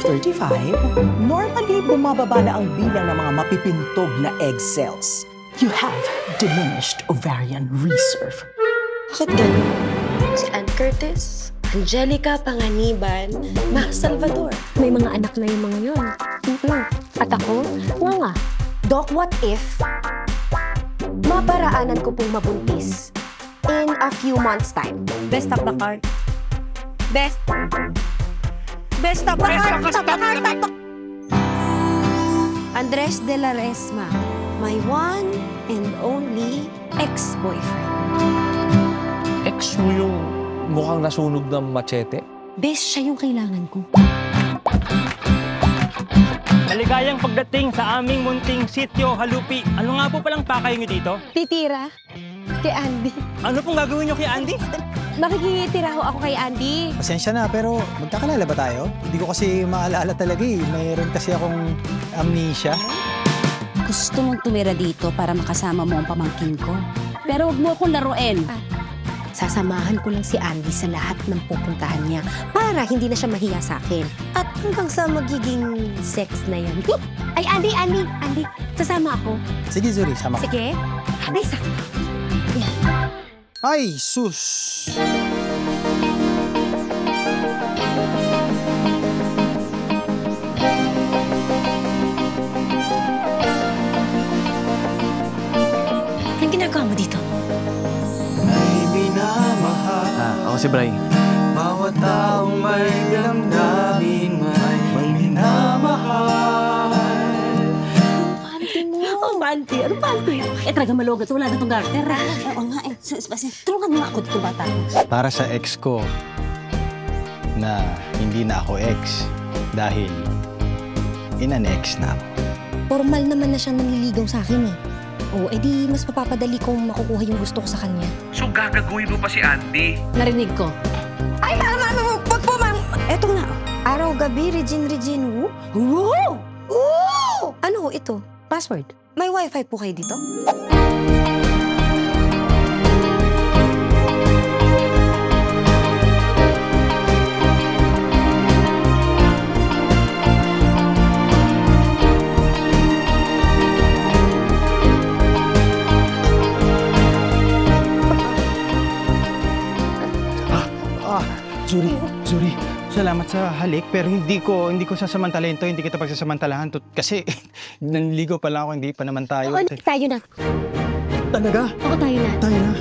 35, normally bumababa na ang bilang ng mga mapipintog na egg cells. You have diminished ovarian reserve. Bakit ganun? Si Ann Curtis, Angelica Panganiban, Max Salvador. May mga anak na yung mga yun. At ako, nga. Doc, what if maparaanan ko pong mabuntis in a few months' time? Best of the card. Best of the card. Andres de la Resma, my one and only ex-boyfriend. Ex mo yung mukhang nasunog ng machete? Best, siya yung kailangan ko. Maligayang pagdating sa aming munting sitio, Halupi. Ano nga po palang pakay niyo dito? Titira kay Andy. Ano pong gagawin niyo kay Andy? Makikitira ako kay Andy. Pasensya na, pero magkakalala ba tayo? Hindi ko kasi maalala talaga eh. Mayroon kasi akong amnesia. Gusto mong tumira dito para makasama mo ang pamangkin ko. Pero wag mo akong laruin. Sasamahan ko lang si Andy sa lahat ng pupuntahan niya para hindi na siya mahiya sa akin. At hanggang sa magiging sex na yan. Ay, Andy, sasama ako. Sige, Zuri, sama ka. Sige. Ay, sakto. Ay, sus! Anong ginagawa mo dito? Ako si Bray. Bawat taong may damdamin may minamahal. Panty mo. Oh, panty. Ano panty? Talaga malogat. Wala na itong garter. Oo nga eh. Tulungan mo ako dito, bata. Para sa ex ko na hindi na ako ex dahil in-an-ex na ako. Formal naman na siya nanliligaw sa akin eh. Oo, edi mas mapapadali kong makukuha yung gusto ko sa kanya. So gagagawin mo pa si Andy? Narinig ko. Ay, ma'am! Wag po, ma'am! Eto na. Araw-gabi, Regine. Woo! Woo! Ano ito? Password. May wifi po kayo dito? Zuri, salamat sa halik, pero hindi ko sasamantalahin to, hindi kita pagsasamantalahan to, kasi nanligo pa lang ako, hindi pa naman tayo. Oo, tayo na. Talaga? Oo, tayo na. Tayo na.